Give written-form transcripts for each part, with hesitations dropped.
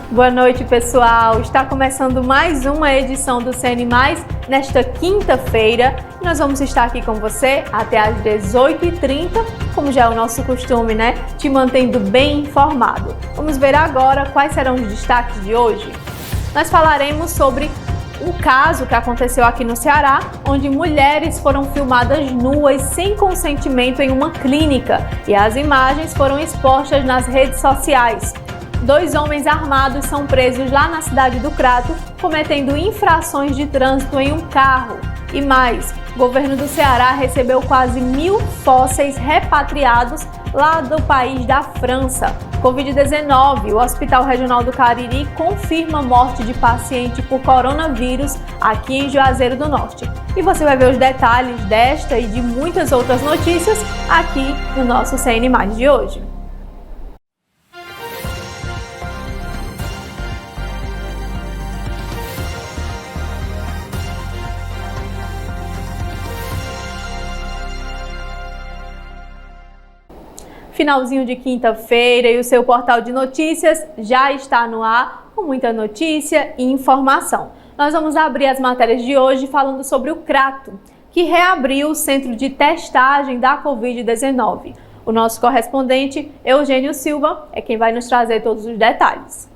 Boa noite, pessoal! Está começando mais uma edição do CN+, nesta quinta-feira. Nós vamos estar aqui com você até às 18h30, como já é o nosso costume, né? Te mantendo bem informado. Vamos ver agora quais serão os destaques de hoje. Nós falaremos sobre um caso que aconteceu aqui no Ceará, onde mulheres foram filmadas nuas sem consentimento em uma clínica e as imagens foram expostas nas redes sociais. 2 homens armados são presos lá na cidade do Crato, cometendo infrações de trânsito em um carro. E mais, o governo do Ceará recebeu quase 1.000 fósseis repatriados lá do país da França. Covid-19, o Hospital Regional do Cariri confirma morte de paciente por coronavírus aqui em Juazeiro do Norte. E você vai ver os detalhes desta e de muitas outras notícias aqui no nosso CN+ de hoje. Finalzinho de quinta-feira e o seu portal de notícias já está no ar com muita notícia e informação. Nós vamos abrir as matérias de hoje falando sobre o Crato, que reabriu o centro de testagem da Covid-19. O nosso correspondente, Eugênio Silva, é quem vai nos trazer todos os detalhes.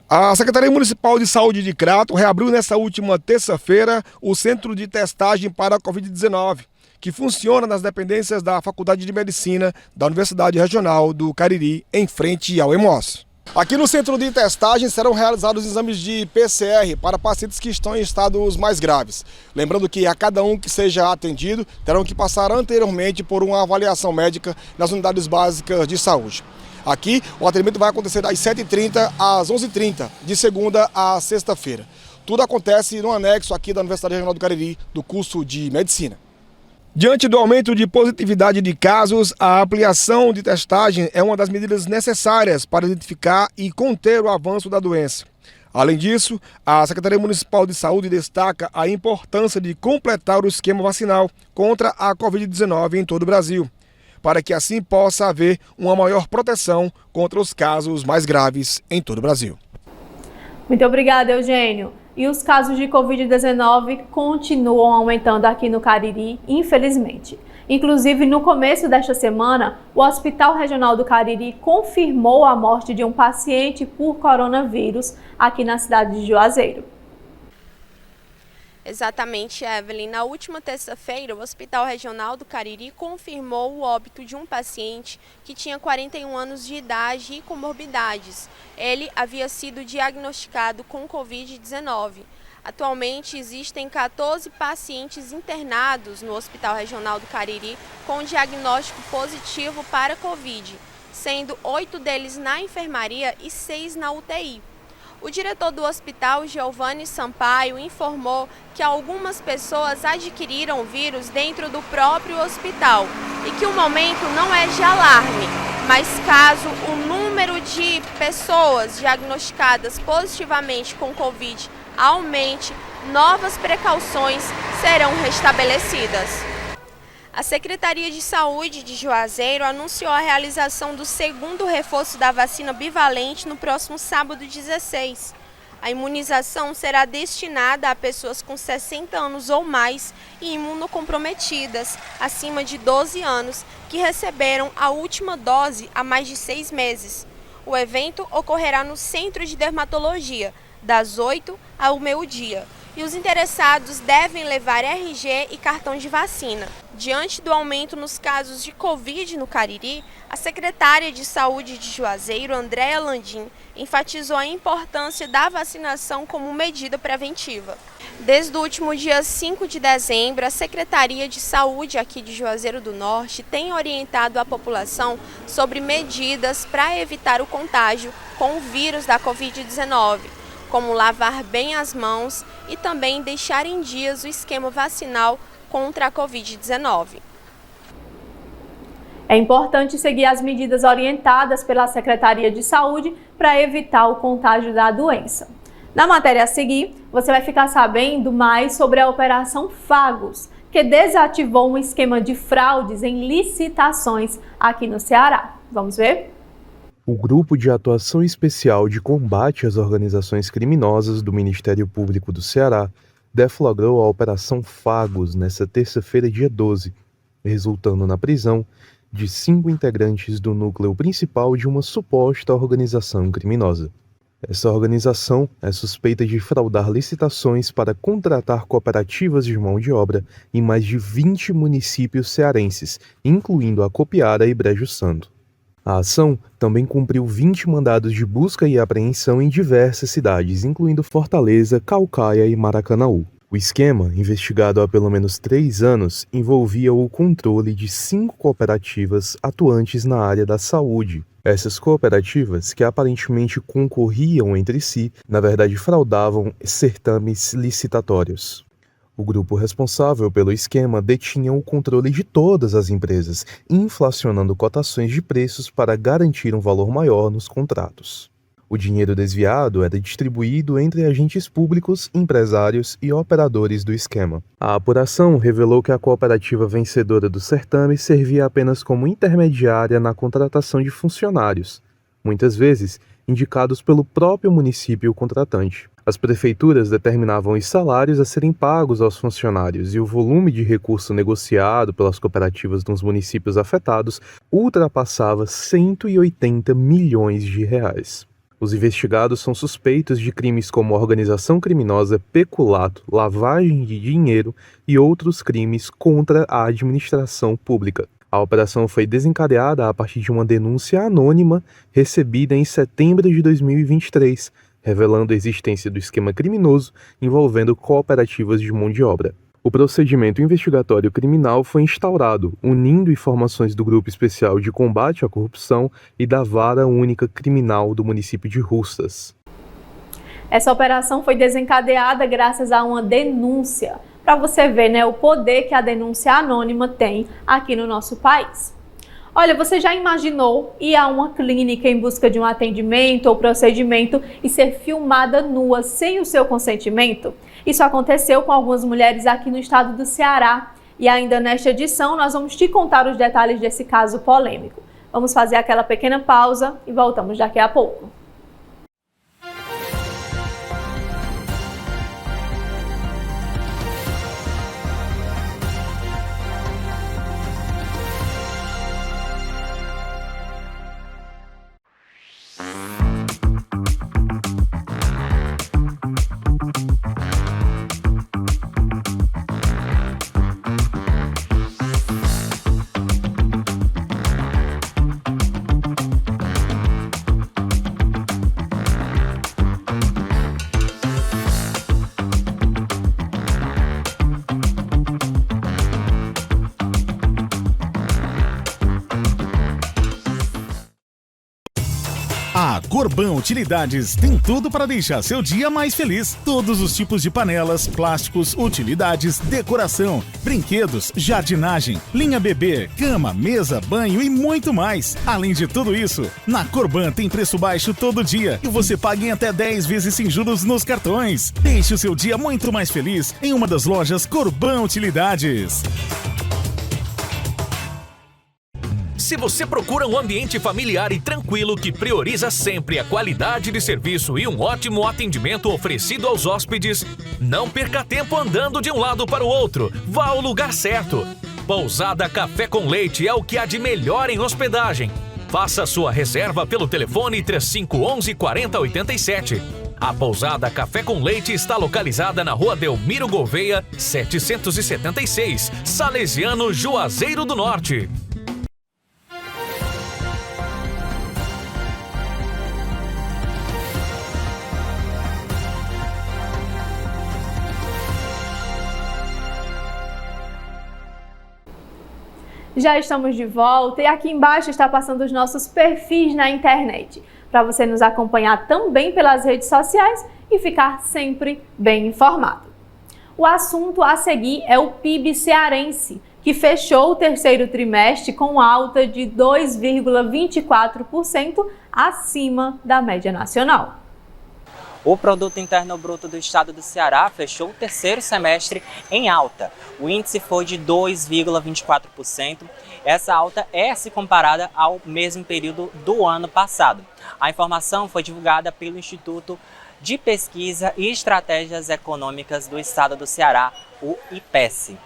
A Secretaria Municipal de Saúde de Crato reabriu nesta última terça-feira o centro de testagem para a Covid-19, que funciona nas dependências da Faculdade de Medicina da Universidade Regional do Cariri, em frente ao Hemócio. Aqui no centro de testagem serão realizados exames de PCR para pacientes que estão em estados mais graves. Lembrando que a cada um que seja atendido terão que passar anteriormente por uma avaliação médica nas unidades básicas de saúde. Aqui o atendimento vai acontecer das 7h30 às 11h30, de segunda a sexta-feira. Tudo acontece no anexo aqui da Universidade Regional do Cariri, do curso de Medicina. Diante do aumento de positividade de casos, a ampliação de testagem é uma das medidas necessárias para identificar e conter o avanço da doença. Além disso, a Secretaria Municipal de Saúde destaca a importância de completar o esquema vacinal contra a Covid-19 em todo o Brasil, para que assim possa haver uma maior proteção contra os casos mais graves em todo o Brasil. Muito obrigada, Eugênio. E os casos de Covid-19 continuam aumentando aqui no Cariri, infelizmente. Inclusive, no começo desta semana, o Hospital Regional do Cariri confirmou a morte de um paciente por coronavírus aqui na cidade de Juazeiro. Exatamente, Evelyn. Na última terça-feira, o Hospital Regional do Cariri confirmou o óbito de um paciente que tinha 41 anos de idade e comorbidades. Ele havia sido diagnosticado com Covid-19. Atualmente, existem 14 pacientes internados no Hospital Regional do Cariri com diagnóstico positivo para Covid, sendo 8 deles na enfermaria e 6 na UTI. O diretor do hospital, Giovanni Sampaio, informou que algumas pessoas adquiriram o vírus dentro do próprio hospital e que o momento não é de alarme, mas caso o número de pessoas diagnosticadas positivamente com Covid aumente, novas precauções serão restabelecidas. A Secretaria de Saúde de Juazeiro anunciou a realização do segundo reforço da vacina bivalente no próximo sábado 16. A imunização será destinada a pessoas com 60 anos ou mais e imunocomprometidas, acima de 12 anos, que receberam a última dose há mais de 6 meses. O evento ocorrerá no Centro de Dermatologia, das 8 ao meio-dia. E os interessados devem levar RG e cartão de vacina. Diante do aumento nos casos de Covid no Cariri, a secretária de Saúde de Juazeiro, Andréa Landim, enfatizou a importância da vacinação como medida preventiva. Desde o último dia 5 de dezembro, a Secretaria de Saúde aqui de Juazeiro do Norte tem orientado a população sobre medidas para evitar o contágio com o vírus da Covid-19. Como lavar bem as mãos e também deixar em dias o esquema vacinal contra a Covid-19. É importante seguir as medidas orientadas pela Secretaria de Saúde para evitar o contágio da doença. Na matéria a seguir, você vai ficar sabendo mais sobre a Operação Fagos, que desativou um esquema de fraudes em licitações aqui no Ceará. Vamos ver? O Grupo de Atuação Especial de Combate às Organizações Criminosas do Ministério Público do Ceará deflagrou a Operação Fagos nesta terça-feira, dia 12, resultando na prisão de 5 integrantes do núcleo principal de uma suposta organização criminosa. Essa organização é suspeita de fraudar licitações para contratar cooperativas de mão de obra em mais de 20 municípios cearenses, incluindo Acopiara e Brejo Santo. A ação também cumpriu 20 mandados de busca e apreensão em diversas cidades, incluindo Fortaleza, Caucaia e Maracanaú. O esquema, investigado há pelo menos 3 anos, envolvia o controle de 5 cooperativas atuantes na área da saúde. Essas cooperativas, que aparentemente concorriam entre si, na verdade fraudavam certames licitatórios. O grupo responsável pelo esquema detinha o controle de todas as empresas, inflacionando cotações de preços para garantir um valor maior nos contratos. O dinheiro desviado era distribuído entre agentes públicos, empresários e operadores do esquema. A apuração revelou que a cooperativa vencedora do certame servia apenas como intermediária na contratação de funcionários, muitas vezes indicados pelo próprio município contratante. As prefeituras determinavam os salários a serem pagos aos funcionários e o volume de recurso negociado pelas cooperativas nos municípios afetados ultrapassava 180 milhões de reais. Os investigados são suspeitos de crimes como organização criminosa, peculato, lavagem de dinheiro e outros crimes contra a administração pública. A operação foi desencadeada a partir de uma denúncia anônima recebida em setembro de 2023, revelando a existência do esquema criminoso envolvendo cooperativas de mão de obra. O procedimento investigatório criminal foi instaurado, unindo informações do Grupo Especial de Combate à Corrupção e da Vara Única Criminal do município de Russas. Essa operação foi desencadeada graças a uma denúncia, para você ver, né, o poder que a denúncia anônima tem aqui no nosso país. Olha, você já imaginou ir a uma clínica em busca de um atendimento ou procedimento e ser filmada nua sem o seu consentimento? Isso aconteceu com algumas mulheres aqui no estado do Ceará. E ainda nesta edição nós vamos te contar os detalhes desse caso polêmico. Vamos fazer aquela pequena pausa e voltamos daqui a pouco. A Corban Utilidades tem tudo para deixar seu dia mais feliz. Todos os tipos de panelas, plásticos, utilidades, decoração, brinquedos, jardinagem, linha bebê, cama, mesa, banho e muito mais. Além de tudo isso, na Corban tem preço baixo todo dia e você paga em até 10 vezes sem juros nos cartões. Deixe o seu dia muito mais feliz em uma das lojas Corban Utilidades. Se você procura um ambiente familiar e tranquilo que prioriza sempre a qualidade de serviço e um ótimo atendimento oferecido aos hóspedes, não perca tempo andando de um lado para o outro. Vá ao lugar certo. Pousada Café com Leite é o que há de melhor em hospedagem. Faça sua reserva pelo telefone 3511 4087. A Pousada Café com Leite está localizada na Rua Delmiro Gouveia, 776, Salesiano, Juazeiro do Norte. Já estamos de volta e aqui embaixo está passando os nossos perfis na internet, para você nos acompanhar também pelas redes sociais e ficar sempre bem informado. O assunto a seguir é o PIB cearense, que fechou o terceiro trimestre com alta de 2,24% acima da média nacional. O Produto Interno Bruto do Estado do Ceará fechou o terceiro semestre em alta. O índice foi de 2,24%. Essa alta é se comparada ao mesmo período do ano passado. A informação foi divulgada pelo Instituto de Pesquisa e Estratégias Econômicas do Estado do Ceará, o IPES.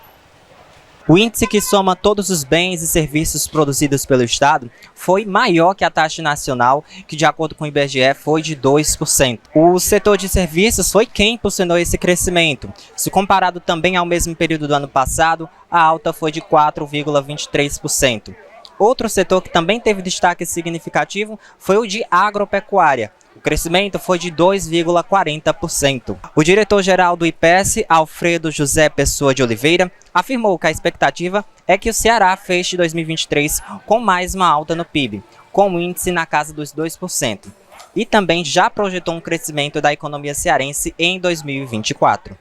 O índice, que soma todos os bens e serviços produzidos pelo Estado, foi maior que a taxa nacional, que de acordo com o IBGE foi de 2%. O setor de serviços foi quem impulsionou esse crescimento. Se comparado também ao mesmo período do ano passado, a alta foi de 4,23%. Outro setor que também teve destaque significativo foi o de agropecuária. O crescimento foi de 2,40%. O diretor-geral do IPES, Alfredo José Pessoa de Oliveira, afirmou que a expectativa é que o Ceará feche 2023 com mais uma alta no PIB, com o índice na casa dos 2%. E também já projetou um crescimento da economia cearense em 2024.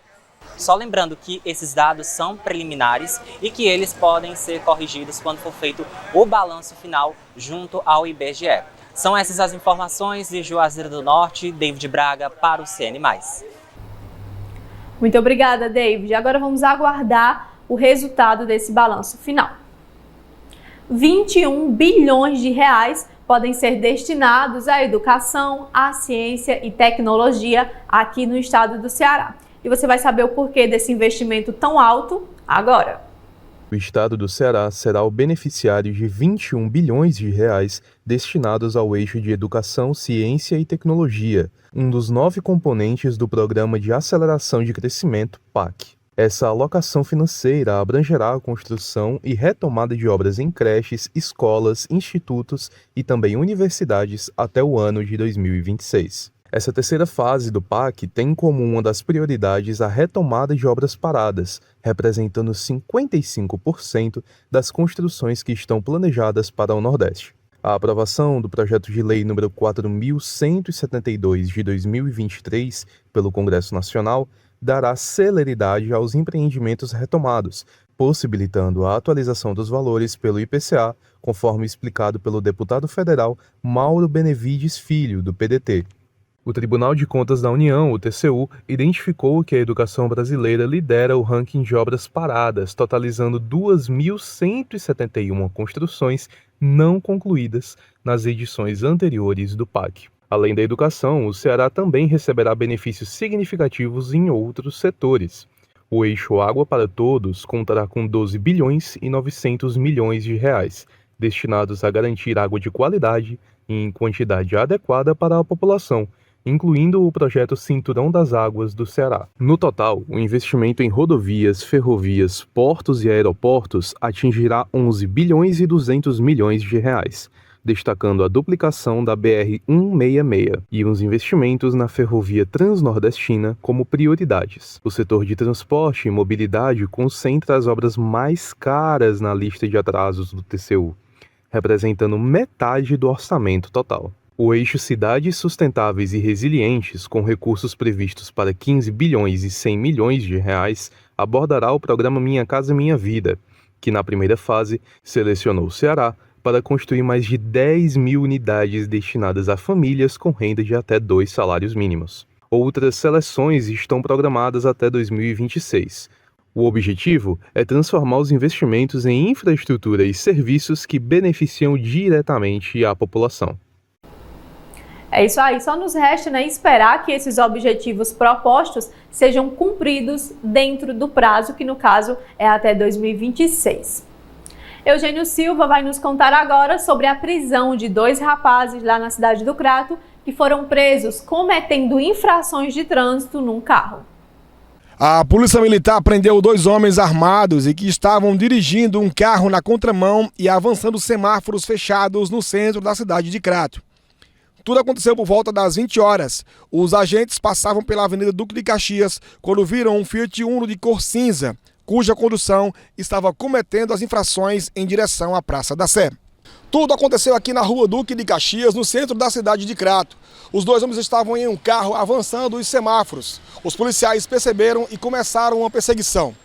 Só lembrando que esses dados são preliminares e que eles podem ser corrigidos quando for feito o balanço final junto ao IBGE. São essas as informações de Juazeiro do Norte, David Braga para o CN+. Muito obrigada, David. Agora vamos aguardar o resultado desse balanço final. 21 bilhões de reais podem ser destinados à educação, à ciência e tecnologia aqui no estado do Ceará. E você vai saber o porquê desse investimento tão alto agora. O estado do Ceará será o beneficiário de 21 bilhões de reais destinados ao eixo de educação, ciência e tecnologia, um dos 9 componentes do Programa de Aceleração de Crescimento, PAC. Essa alocação financeira abrangerá a construção e retomada de obras em creches, escolas, institutos e também universidades até o ano de 2026. Essa terceira fase do PAC tem como uma das prioridades a retomada de obras paradas, representando 55% das construções que estão planejadas para o Nordeste. A aprovação do projeto de lei número 4.172 de 2023 pelo Congresso Nacional dará celeridade aos empreendimentos retomados, possibilitando a atualização dos valores pelo IPCA, conforme explicado pelo deputado federal Mauro Benevides Filho, do PDT. O Tribunal de Contas da União, o TCU, identificou que a educação brasileira lidera o ranking de obras paradas, totalizando 2.171 construções não concluídas nas edições anteriores do PAC. Além da educação, o Ceará também receberá benefícios significativos em outros setores. O eixo Água para Todos contará com 12 bilhões e 900 milhões de reais, destinados a garantir água de qualidade e em quantidade adequada para a população, incluindo o projeto Cinturão das Águas do Ceará. No total, o investimento em rodovias, ferrovias, portos e aeroportos atingirá 11 bilhões e 200 milhões de reais, destacando a duplicação da BR-166 e os investimentos na ferrovia transnordestina como prioridades. O setor de transporte e mobilidade concentra as obras mais caras na lista de atrasos do TCU, representando metade do orçamento total. O eixo Cidades Sustentáveis e Resilientes, com recursos previstos para 15 bilhões e 100 milhões de reais, abordará o programa Minha Casa Minha Vida, que na primeira fase selecionou o Ceará para construir mais de 10 mil unidades destinadas a famílias com renda de até 2 salários mínimos. Outras seleções estão programadas até 2026. O objetivo é transformar os investimentos em infraestrutura e serviços que beneficiam diretamente a população. É isso aí, só nos resta, esperar que esses objetivos propostos sejam cumpridos dentro do prazo, que no caso é até 2026. Eugênio Silva vai nos contar agora sobre a prisão de 2 rapazes lá na cidade do Crato que foram presos cometendo infrações de trânsito num carro. A Polícia Militar prendeu 2 homens armados e que estavam dirigindo um carro na contramão e avançando semáforos fechados no centro da cidade de Crato. Tudo aconteceu por volta das 20 horas. Os agentes passavam pela Avenida Duque de Caxias quando viram um Fiat Uno de cor cinza, cuja condução estava cometendo as infrações em direção à Praça da Sé. Tudo aconteceu aqui na Rua Duque de Caxias, no centro da cidade de Crato. Os 2 homens estavam em um carro avançando os semáforos. Os policiais perceberam e começaram uma perseguição.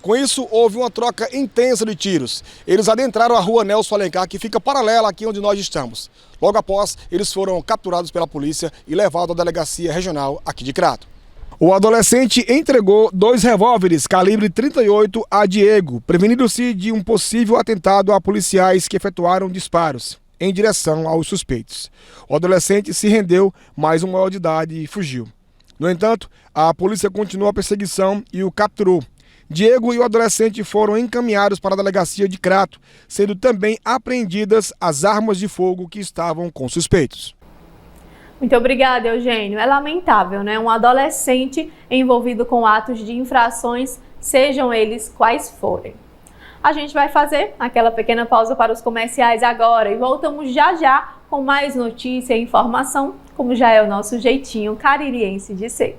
Com isso, houve uma troca intensa de tiros. Eles adentraram a rua Nelson Alencar, que fica paralela aqui onde nós estamos. Logo após, eles foram capturados pela polícia e levados à delegacia regional aqui de Crato. O adolescente entregou 2 revólveres calibre 38 a Diego, prevenindo-se de um possível atentado a policiais que efetuaram disparos em direção aos suspeitos. O adolescente se rendeu, mas um maior de idade fugiu. No entanto, a polícia continuou a perseguição e o capturou. Diego e o adolescente foram encaminhados para a delegacia de Crato, sendo também apreendidas as armas de fogo que estavam com suspeitos. Muito obrigada, Eugênio. É lamentável, né? Um adolescente envolvido com atos de infrações, sejam eles quais forem. A gente vai fazer aquela pequena pausa para os comerciais agora e voltamos já já com mais notícia e informação, como já é o nosso jeitinho caririense de ser.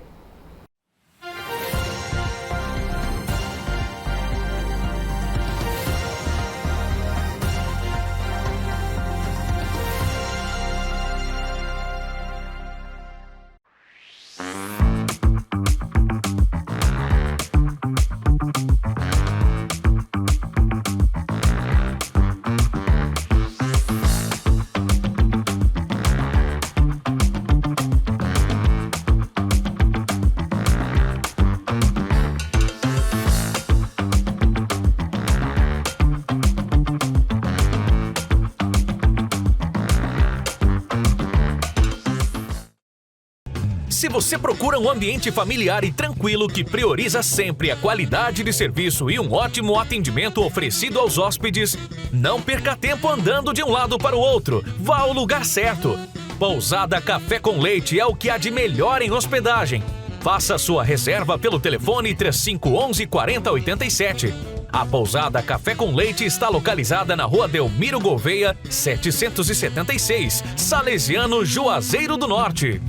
Se você procura um ambiente familiar e tranquilo que prioriza sempre a qualidade de serviço e um ótimo atendimento oferecido aos hóspedes, não perca tempo andando de um lado para o outro. Vá ao lugar certo. Pousada Café com Leite é o que há de melhor em hospedagem. Faça sua reserva pelo telefone 3511 4087. A Pousada Café com Leite está localizada na Rua Delmiro Gouveia, 776, Salesiano, Juazeiro do Norte.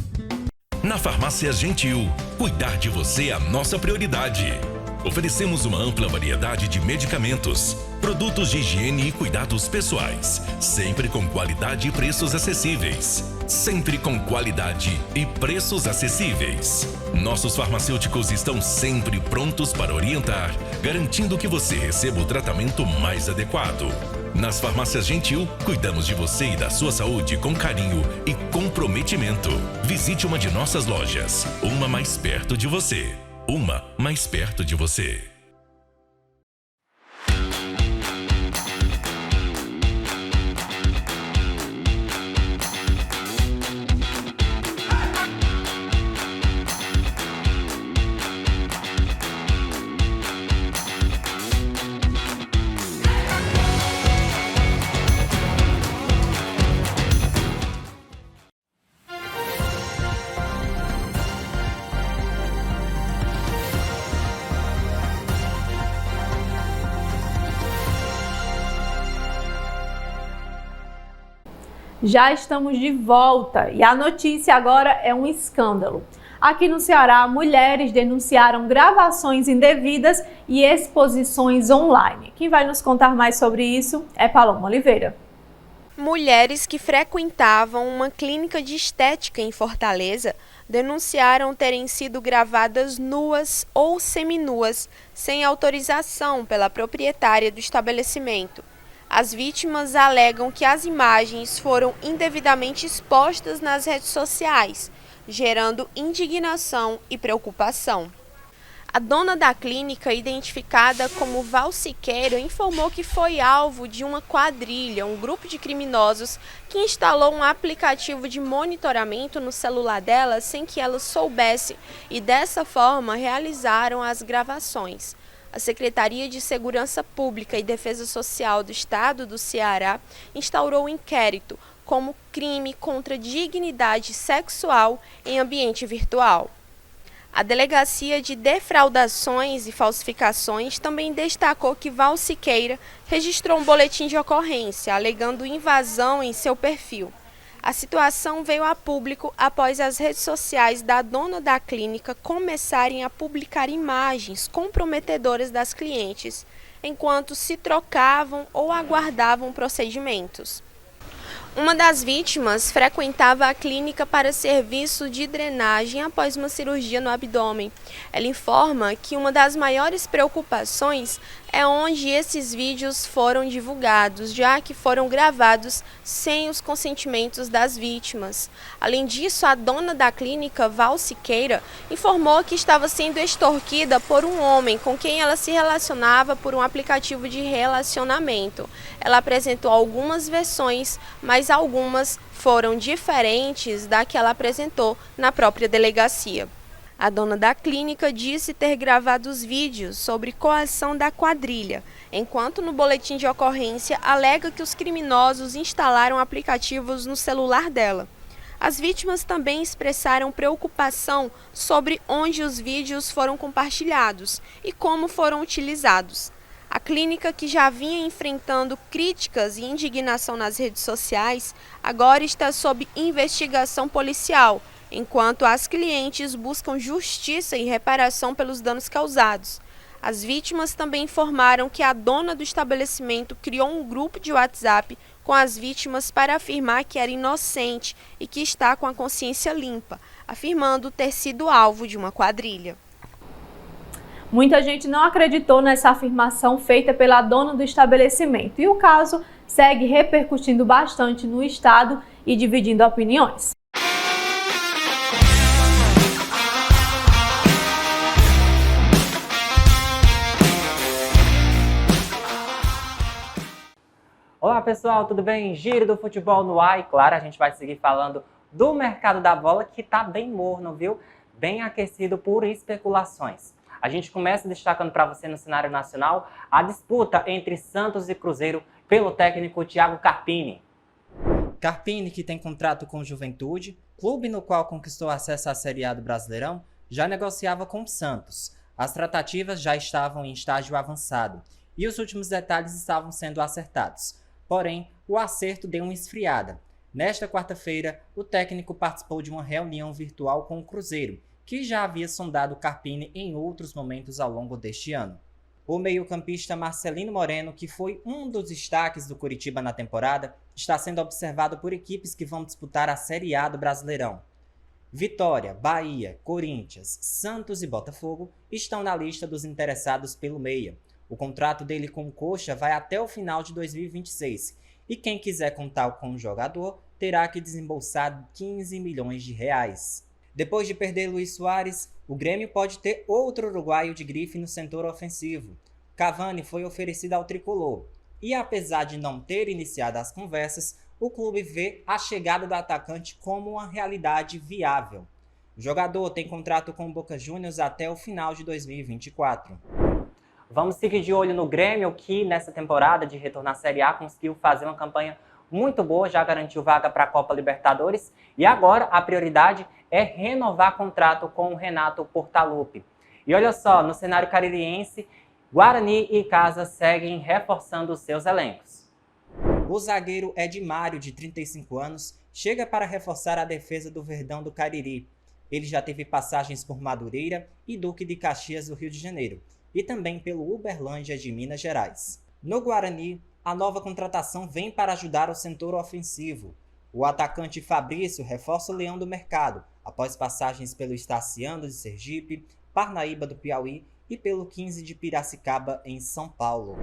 Na Farmácia Gentil, cuidar de você é a nossa prioridade. Oferecemos uma ampla variedade de medicamentos, produtos de higiene e cuidados pessoais, sempre com qualidade e preços acessíveis. Sempre com qualidade e preços acessíveis. Nossos farmacêuticos estão sempre prontos para orientar, garantindo que você receba o tratamento mais adequado. Nas Farmácias Gentil, cuidamos de você e da sua saúde com carinho e comprometimento. Visite uma de nossas lojas, uma mais perto de você. Uma mais perto de você. Já estamos de volta e a notícia agora é um escândalo. Aqui no Ceará, mulheres denunciaram gravações indevidas e exposições online. Quem vai nos contar mais sobre isso é Paloma Oliveira. Mulheres que frequentavam uma clínica de estética em Fortaleza denunciaram terem sido gravadas nuas ou seminuas, sem autorização pela proprietária do estabelecimento. As vítimas alegam que as imagens foram indevidamente expostas nas redes sociais, gerando indignação e preocupação. A dona da clínica, identificada como Val Siqueira, informou que foi alvo de uma quadrilha, um grupo de criminosos que instalou um aplicativo de monitoramento no celular dela sem que ela soubesse e, dessa forma, realizaram as gravações. A Secretaria de Segurança Pública e Defesa Social do Estado do Ceará instaurou um inquérito como crime contra a dignidade sexual em ambiente virtual. A Delegacia de Defraudações e Falsificações também destacou que Val Siqueira registrou um boletim de ocorrência, alegando invasão em seu perfil. A situação veio a público após as redes sociais da dona da clínica começarem a publicar imagens comprometedoras das clientes, enquanto se trocavam ou aguardavam procedimentos. Uma das vítimas frequentava a clínica para serviço de drenagem após uma cirurgia no abdômen. Ela informa que uma das maiores preocupações é onde esses vídeos foram divulgados, já que foram gravados sem os consentimentos das vítimas. Além disso, a dona da clínica, Val Siqueira, informou que estava sendo extorquida por um homem com quem ela se relacionava por um aplicativo de relacionamento. Ela apresentou algumas versões, mas algumas foram diferentes da que ela apresentou na própria delegacia. A dona da clínica disse ter gravado os vídeos sobre coação da quadrilha, enquanto no boletim de ocorrência alega que os criminosos instalaram aplicativos no celular dela. As vítimas também expressaram preocupação sobre onde os vídeos foram compartilhados e como foram utilizados. A clínica, que já vinha enfrentando críticas e indignação nas redes sociais, agora está sob investigação policial, enquanto as clientes buscam justiça e reparação pelos danos causados. As vítimas também informaram que a dona do estabelecimento criou um grupo de WhatsApp com as vítimas para afirmar que era inocente e que está com a consciência limpa, afirmando ter sido alvo de uma quadrilha. Muita gente não acreditou nessa afirmação feita pela dona do estabelecimento e o caso segue repercutindo bastante no estado e dividindo opiniões. Olá pessoal, tudo bem? Giro do futebol no ar e claro, a gente vai seguir falando do mercado da bola que tá bem morno, viu? Bem aquecido por especulações. A gente começa destacando para você no cenário nacional a disputa entre Santos e Cruzeiro pelo técnico Thiago Carpini. Carpini, que tem contrato com o Juventude, clube no qual conquistou acesso à Série A do Brasileirão, já negociava com o Santos. As tratativas já estavam em estágio avançado e os últimos detalhes estavam sendo acertados. Porém, o acerto deu uma esfriada. Nesta quarta-feira, o técnico participou de uma reunião virtual com o Cruzeiro, que já havia sondado Carpini em outros momentos ao longo deste ano. O meio-campista Marcelino Moreno, que foi um dos destaques do Coritiba na temporada, está sendo observado por equipes que vão disputar a Série A do Brasileirão. Vitória, Bahia, Corinthians, Santos e Botafogo estão na lista dos interessados pelo meia. O contrato dele com o Coxa vai até o final de 2026 e quem quiser contar com o jogador terá que desembolsar 15 milhões de reais. Depois de perder Luís Soares, o Grêmio pode ter outro uruguaio de grife no setor ofensivo. Cavani foi oferecido ao tricolor e, apesar de não ter iniciado as conversas, o clube vê a chegada do atacante como uma realidade viável. O jogador tem contrato com o Boca Juniors até o final de 2024. Vamos seguir de olho no Grêmio, que nessa temporada de retorno à Série A conseguiu fazer uma campanha muito boa, já garantiu vaga para a Copa Libertadores e agora a prioridade é renovar contrato com o Renato Portaluppi. E olha só, no cenário caririense, Guarani e Casa seguem reforçando os seus elencos. O zagueiro Edmário, de 35 anos, chega para reforçar a defesa do Verdão do Cariri. Ele já teve passagens por Madureira e Duque de Caxias do Rio de Janeiro, e também pelo Uberlândia de Minas Gerais. No Guarani, a nova contratação vem para ajudar o setor ofensivo. O atacante Fabrício reforça o leão do mercado, após passagens pelo Estaciano de Sergipe, Parnaíba do Piauí e pelo 15 de Piracicaba, em São Paulo.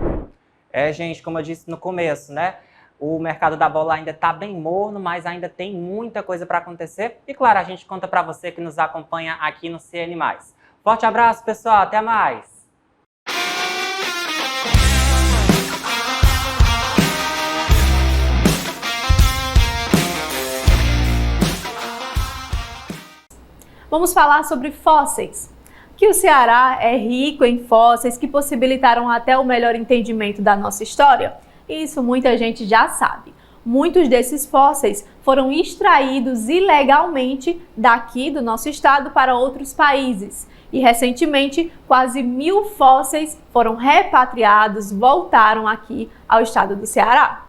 Gente, como eu disse no começo, né? O mercado da bola ainda está bem morno, mas ainda tem muita coisa para acontecer. E claro, a gente conta para você que nos acompanha aqui no CN+. Forte abraço, pessoal. Até mais! Vamos falar sobre fósseis. Que o Ceará é rico em fósseis que possibilitaram até o melhor entendimento da nossa história? Isso muita gente já sabe. Muitos desses fósseis foram extraídos ilegalmente daqui do nosso estado para outros países. E recentemente, quase 1000 fósseis foram repatriados, voltaram aqui ao estado do Ceará.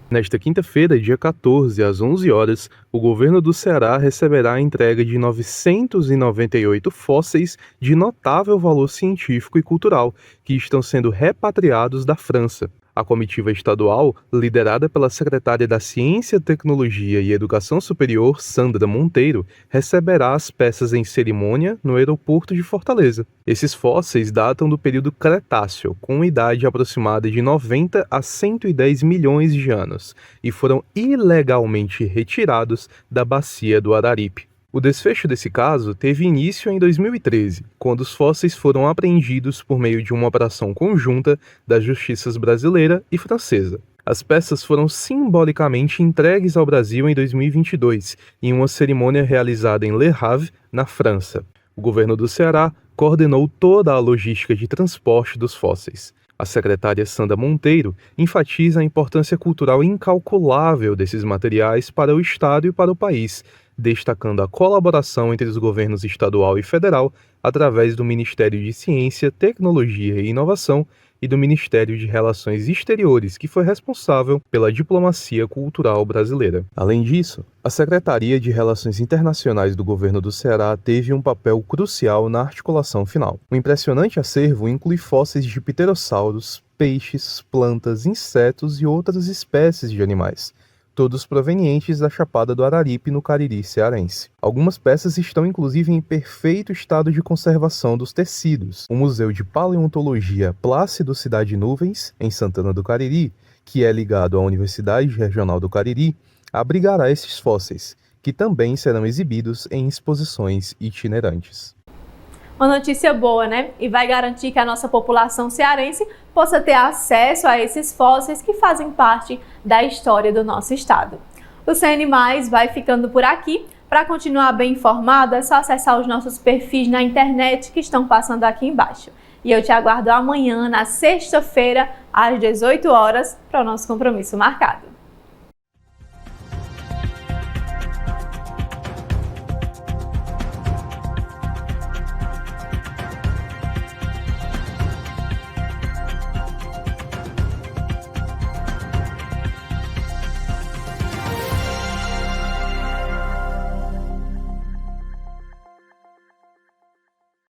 Nesta quinta-feira, dia 14, às 11 horas, o governo do Ceará receberá a entrega de 998 fósseis de notável valor científico e cultural, que estão sendo repatriados da França. A comitiva estadual, liderada pela secretária da Ciência, Tecnologia e Educação Superior, Sandra Monteiro, receberá as peças em cerimônia no aeroporto de Fortaleza. Esses fósseis datam do período Cretáceo, com idade aproximada de 90 a 110 milhões de anos, e foram ilegalmente retirados da bacia do Araripe. O desfecho desse caso teve início em 2013, quando os fósseis foram apreendidos por meio de uma operação conjunta das justiças brasileira e francesa. As peças foram simbolicamente entregues ao Brasil em 2022, em uma cerimônia realizada em Le Havre, na França. O governo do Ceará coordenou toda a logística de transporte dos fósseis. A secretária Sandra Monteiro enfatiza a importância cultural incalculável desses materiais para o Estado e para o país, destacando a colaboração entre os governos estadual e federal através do Ministério de Ciência, Tecnologia e Inovação e do Ministério de Relações Exteriores, que foi responsável pela diplomacia cultural brasileira. Além disso, a Secretaria de Relações Internacionais do governo do Ceará teve um papel crucial na articulação final. O impressionante acervo inclui fósseis de pterossauros, peixes, plantas, insetos e outras espécies de animais, todos provenientes da Chapada do Araripe, no Cariri cearense. Algumas peças estão inclusive em perfeito estado de conservação dos tecidos. O Museu de Paleontologia Plácido Cidade Nuvens, em Santana do Cariri, que é ligado à Universidade Regional do Cariri, abrigará esses fósseis, que também serão exibidos em exposições itinerantes. Uma notícia boa, né? E vai garantir que a nossa população cearense possa ter acesso a esses fósseis que fazem parte da história do nosso estado. O CN+ vai ficando por aqui. Para continuar bem informado, é só acessar os nossos perfis na internet que estão passando aqui embaixo. E eu te aguardo amanhã, na sexta-feira, às 18 horas, para o nosso compromisso marcado.